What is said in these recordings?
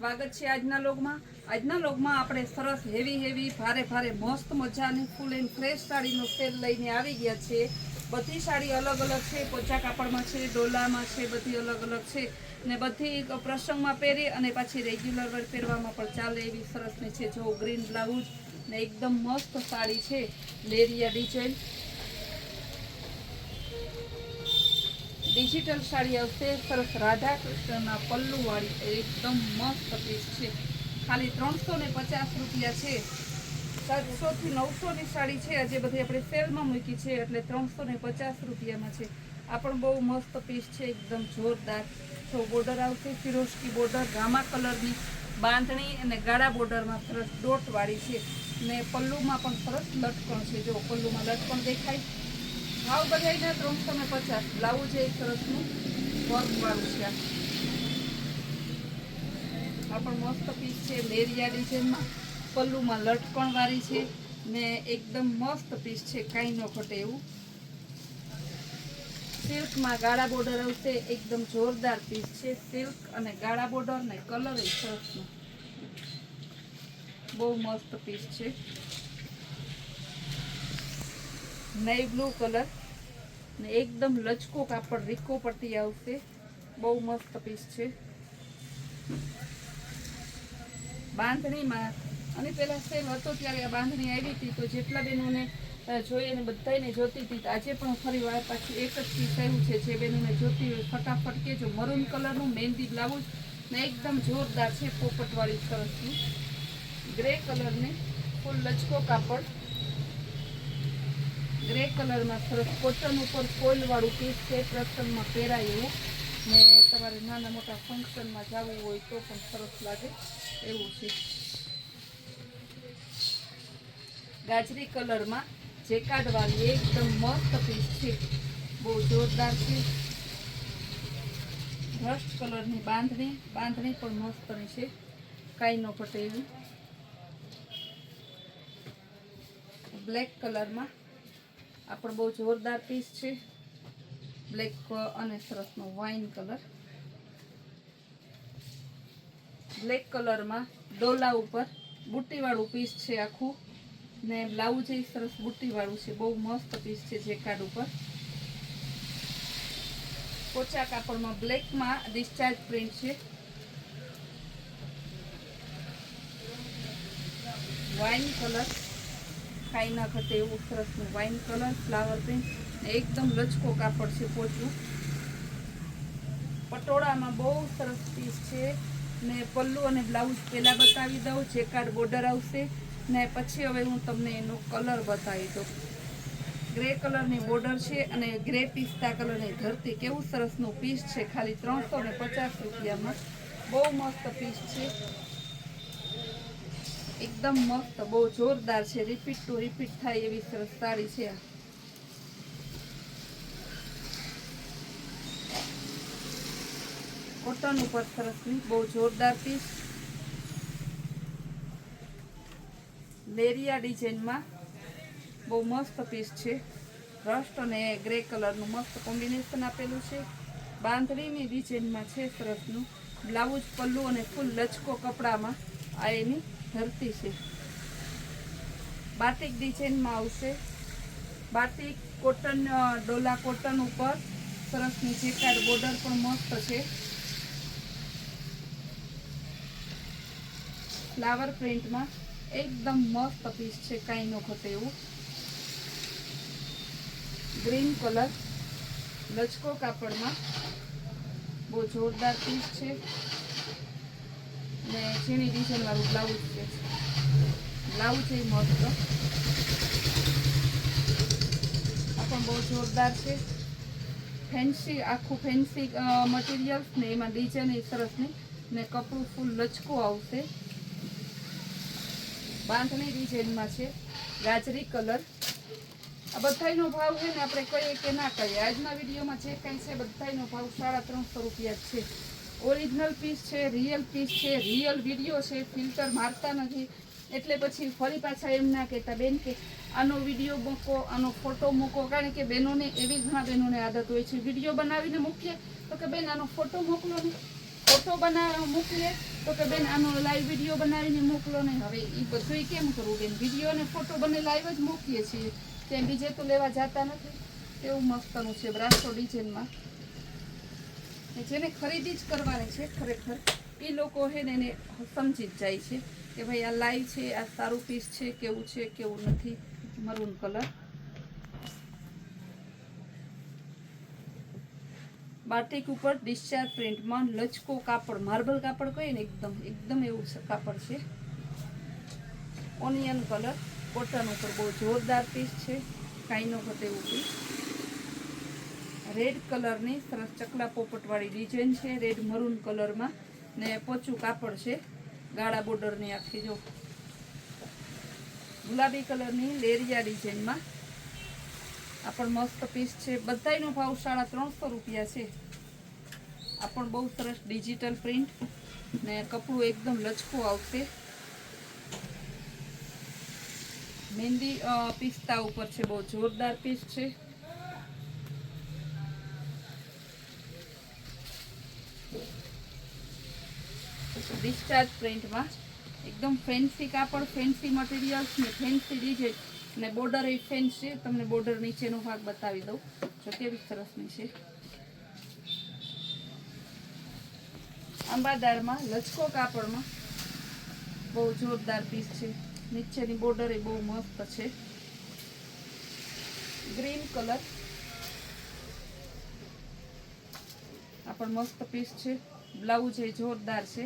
સ્વાગત છે આજના લોગમાં આપણે સરસ હેવી ભારે મસ્ત મજાની ફૂલ એન્ડ ફ્રેશ સાડીનો સેલ લઈને આવી ગયા છે। બધી સાડી અલગ અલગ છે, પોચા કાપડમાં છે, ડોલામાં છે, બધી અલગ અલગ છે ને બધી પ્રસંગમાં પહેરી અને પાછી રેગ્યુલર વેર પહેરવામાં પણ ચાલે એવી સરસની છે। જો ગ્રીન બ્લાઉઝ ને એકદમ મસ્ત સાડી છે, લેરિયા ડિઝાઇન डिजिटल साड़ी आवशे सरस राधा कृष्णना पल्लू वाली एकदम मस्त पीस है। खाली 350 रुपया है। 700 થી 900 ની साड़ी है। आज बधी अपने सेल में मूकी है एटले 350 रुपया में है। आ पण बहु मस्त पीस है, एकदम जोरदार। तो बॉर्डर आवशे फिरोजकी बॉर्डर गामा कलर की बांधणी अने गाढ़ा बॉर्डर में सरस डॉट वाली है ने पल्लू में पण सरस लटकण है। जो पल्लू में लटकण देखाय। भाव बधाईना 350। ब्लाउज एक सरसनु वर्क वाळुं छे। आ पण मस्त पीस छे, लेरिया डिजाइन में पल्लू में लटकण वाली छे ने एकदम मस्त पीस छे, काई न घटे एवुं। सिल्क में गाढ़ा बॉर्डर आवशे, एकदम जोरदार पीस छे। सिल्क अने गाढ़ा बॉर्डर ने कलर सरसनो बहु मस्त पीस छे। नेवी ब्लू कलर ने एकदम लचको कापड़ रीको पट्टी आवशे, बहु मस्त पीस छे। बांधणी में अने पेला सेल हतो त्यारे आ बांधणी आवी हती तो जेटला बेनोने जोईए ने बधाईने जोती हती। आजे पण फरीवार पाछुं एक ज पीस आव्युं छे। जे बेनोने जोती होय फटाफट कहेजो। मरून कलरनुं मेहंदी ब्लाउज ने एकदम जोरदार छे, पोपटवाળી सरसनुं ग्रे कलरनी फूल लचको कापड़ ग्रे कलर में सरस कॉटन पर फॉइल वाळुं पीस है। प्रसंग में पहेराय एवुं ने तमारे नाना मोटा फंक्शन में जावुं होय तो पण सरस लागे एवुं छे। गाजरी कलर में जेकार्ड वाली एकदम मस्त पीस है, बहुत जोरदार है। रस्ट कलर की बांधणी पण मस्त है, काई न घटे एवुं। ब्लेक कलर में आ पण बहुत जोरदार पीस है। ब्लेक अने सरसनो वाइन कलर। ब्लेक कलर में डोला उपर बूटी वाळुं पीस है आखू ने ब्लाउज सरस बूटी वाळुं छे, बहु मस्त पीस है। जेकार्ड उपर पोचा कापड़ में ब्लेक में डिस्चार्ज प्रिंट है। वाइन कलर काई ना घटे एवुं सरसनुं वाइन कलर फ्लावर प्रिंट एकदम लचको कापड़ है, पोचुं पटोळा में बहु सरस पीस है ने पल्लू अने ब्लाउज पहेला बतावी दઉં। जेकार्ड बॉर्डर आवशे ने पछी हवे हूँ तमने एनो कलर बतावी दઉં। ग्रे कलर की बॉर्डर है अने ग्रे पिस्ता कलर की धरती केवुं सरसनुं पीस है। खाली 350 रुपया में बहु मस्त पीस है, एकदम मस्त बहु जोरदार है। रिपीट टू रिपीट थाय एवी सरस साड़ी है। कॉटन उपर सरसनी बहु जोरदार पीस। लेरिया डिजाइन में बहु मस्त पीस है। रस्ट अने ग्रे कलर नु मस्त कॉम्बिनेशन आपेलू है। बांधणी डिजाइन में है सरसनु ब्लाउज पल्लू अने फूल लचको कपड़ा में आ एनी धरती है। बाटिक डिजाइन में आवशे। बाटिक कॉटन डोला कॉटन उपर सरसनी जेकार्ड बॉर्डर पण मस्त है। फ्लावर प्रिंट में एकदम मस्त पीस है, काई न घटे एवुं। ग्रीन कलर लचको कापड़ में बहुत जोरदार पीस है ने झीणी डिजाइन वाळुं ब्लाउज है। ब्लाउज है मस्त, आ पण बहुत जोरदार है। फैंसी आखू फैंसी मटीरियल्स ने एमां डिजाइन सरसनी ने कपड़ू फूल लचको आवशे। बांधणी डिजाइन में है। गाजरी कलर आ बधाईनो भाव है ने आपणे कहीए के ना कहीए। आजना विडियो में जे कंई छे बधाईनो भाव 350 रुपया छे। ओरिजिनल पीस है, रियल पीस है, रियल विडियो है, फिल्टर मारता नहीं एटले पछी फरी पाछा एम ना कहेता बेन के आनो विडियो मूको आनो फोटो मूको। कारण के बेनोने एवी घणा बेनोने आदत होय छे विडियो बनावीने मूकीए तो के बेन आनो फोटो मोकलो ने फोटो बना मूकीए તો કે બેન આનો લાઈવ વિડીયો બનાવીને મોકલો ને. હવે એ બધું કેમ કરવું બેન, વિડીયો અને ફોટો બંને લાઈવ જ મૂકીએ છીએ, ત્યાં બીજે તો લેવા જતા નથી. એવું મસ્તનું છે બ્રાસો ડિઝાઇનમાં. જેને ખરીદી જ કરવાની છે ખરેખર એ લોકો છે ને એને સમજી જ જાય છે કે ભાઈ આ લાઈવ છે, આ સારું પીસ છે, કેવું નથી. મરૂન કલર, બાટિક ઉપર ડિસ્ચાર્જ પ્રિન્ટમાં લચકો કાપડ, માર્બલ કાપડ કહીએ ને એકદમ એવું કાપડ છે. ઓનિયન કલર, કોટન ઉપર બહુ જોરદાર પીસ છે, કાંઈ ન ઘટે એવું પીસ. રેડ કલરની સરસ ચકલા પોપટવાળી ડિઝાઇન છે, રેડ મરૂન કલરમાં ને પોચું કાપડ છે, ગાળા બોર્ડરની આખી. જો ગુલાબી કલરની લેરિયા ડિઝાઇનમાં આ પણ મસ્ત પીસ છે. બધાયનો ભાવ 350 રૂપિયા છે. આ પણ બહુ સરસ ડિજિટલ પ્રિન્ટ ને કપડું એકદમ લચકો આવશે. મહેંદી પિસ્તા ઉપર છે, બહુ જોરદાર પીસ છે. ડિસ્ચાર્જ પ્રિન્ટમાં એકદમ ફેન્સી કાપડ, ફેન્સી મટીરિયલ્સ ને ફેન્સી ડિઝાઇન ને બોર્ડર એ ફેન્સ છે. તમને બોર્ડર નીચેનો ભાગ બતાવી દઉં જો કેવી સરસની છે. આંબાદારમાં લચકો કાપડમાં બહુ જોરદાર પીસ છે. નીચેની બોર્ડર એ બહુ મસ્ત છે. ગ્રીન કલર, આ પણ મસ્ત પીસ છે. બ્લાઉઝ એ જોરદાર છે.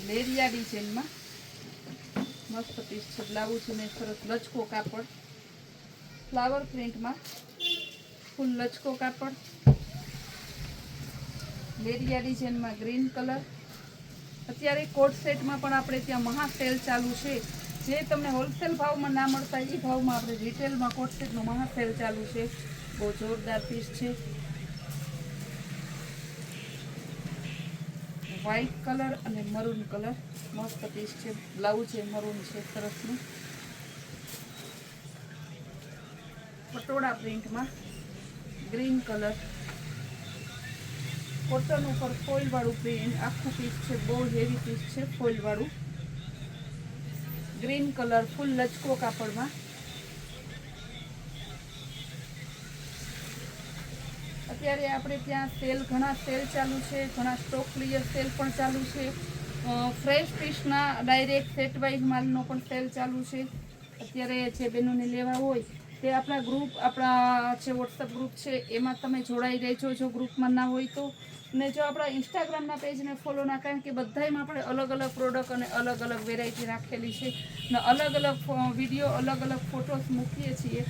લેરિયા ડિઝાઇનમાં મસ્ત પીસ છે. બ્લાઉઝ ને સરસ લચકો કાપડ, ફ્લાવર પ્રિન્ટમાં ફૂલ લચકો કાપડ, લેરિયા ડિઝાઇનમાં ગ્રીન કલર. અત્યારે કોટ સેટમાં પણ આપણે ત્યાં મહા સેલ ચાલુ છે. જે તમને હોલસેલ ભાવમાં ના મળતા એ ભાવમાં આપણે રિટેલમાં કોટ સેટનું મહા સેલ ચાલુ છે. બહુ જોરદાર પીસ છે. વ્હાઈટ કલર અને મરૂન કલર મસ્ત પીસ છે. બ્લાઉઝ એ મરૂન છે સરસનું. પટોળા પ્રિન્ટમાં ગ્રીન કલર, કોટન ઉપર ફોઇલ વાળું પ્રિન્ટ આખું પીસ છે. બહુ હેવી પીસ છે ફોઇલ વાળું. ગ્રીન કલર ફૂલ લચકો કાપડમાં. અત્યારે આપણે ત્યાં ઘણા સેલ ચાલુ છે, ઘણા સ્ટોક ક્લિયર સેલ પણ ચાલુ છે. ફ્રેશ પીસના ડાયરેક્ટ સેટ વાઇઝ માલનો પણ સેલ ચાલુ છે. અત્યારે જે બહેનોને લેવા હોય તે આપણા જે વોટ્સઅપ ગ્રુપ છે એમાં તમે જોડાઈ રહેજો જો ગ્રુપમાં ના હોય તો. ને જો આપણા ઇન્સ્ટાગ્રામના પેજને ફોલો ના, કારણ કે બધામાં આપણે અલગ અલગ પ્રોડક્ટ અને અલગ અલગ વેરાયટી રાખેલી છે ને અલગ અલગ વિડીયો, અલગ અલગ ફોટોસ મૂકીએ છીએ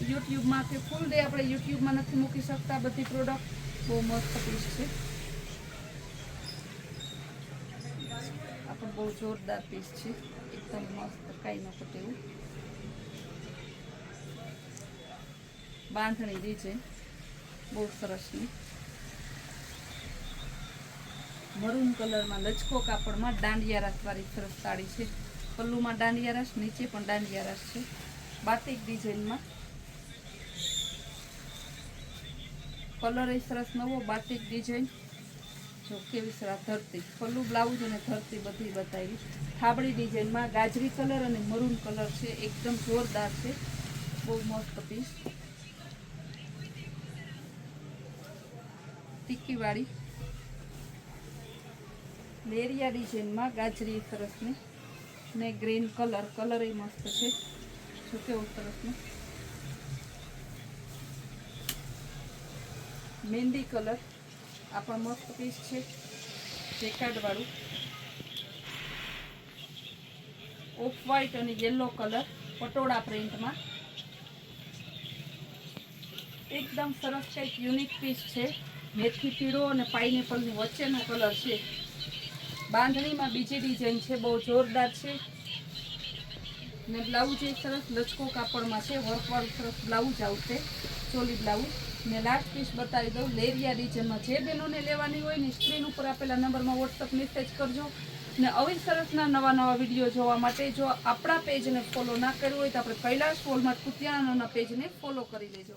યુટ્યુબમાં. કે ફૂલ ડે આપણે યુટ્યુબમાં નથી મૂકી શકતા બધી પ્રોડક્ટ. બહુ મસ્ત પીસ છે. આ પણ બહુ જોરદાર પીસ છે, એકદમ મસ્ત, કાંઈ ન ઘટે એવું. બાંધણી ડિઝાઇન બહુ સરસની. મરૂન કલરમાં લચકો કાપડમાં દાંડિયા રાસવાળી સરસ સાડી છે. પલ્લુમાં દાંડિયા રાસ, નીચે પણ દાંડિયા રાસ છે. બાટિક ડિઝાઇનમાં કલર એ સરસ નવો. બાટિક ડિઝાઇન જો કેવી સરસ ધરતી, પલ્લુ બ્લાઉઝ અને ધરતી બધી બતાવી. થાબડી ડિઝાઇનમાં ગાજરી કલર અને મરૂન કલર છે, એકદમ જોરદાર છે. બહુ મસ્ત પીસ. ટીકીવાળી લેરિયા ડિઝાઇનમાં ગાજરી સરસની ને ગ્રીન કલર એ મસ્ત છે. જો કેવું સરસનું. મહેંદી કલર, આ પણ મસ્ત પીસ છે. જેકાર્ડ વાળું. ઓફ વ્હાઈટ અને યલો કલર પટોળા પ્રિન્ટમાં એકદમ સરસ કંઈક યુનિક પીસ છે. મેથી પીળો અને પાઇનેપલની વચ્ચેનો કલર છે. બાંધણીમાં બીજી ડિઝાઇન છે, બહુ જોરદાર છે. ને બ્લાઉઝ એ સરસ લચકો કાપડમાં છે, વર્કવાળું સરસ બ્લાઉઝ આવશે, ચોલી બ્લાઉઝ. ને લાસ્ટ પીસ બતાવી દઉં લેરિયા ડિઝાઇનમાં. જે બહેનોને લેવાની હોય ને સ્ક્રીન ઉપર આપેલા નંબરમાં વોટ્સઅપ મેસેજ કરજો. ને આવી સરસના નવા વિડીયો જોવા માટે જો આપણા પેજને ફોલો ના કર્યું હોય તો આપણે કૈલાશ વોલમાર્ટ કુતિયાણાના પેજને ફોલો કરી લેજો.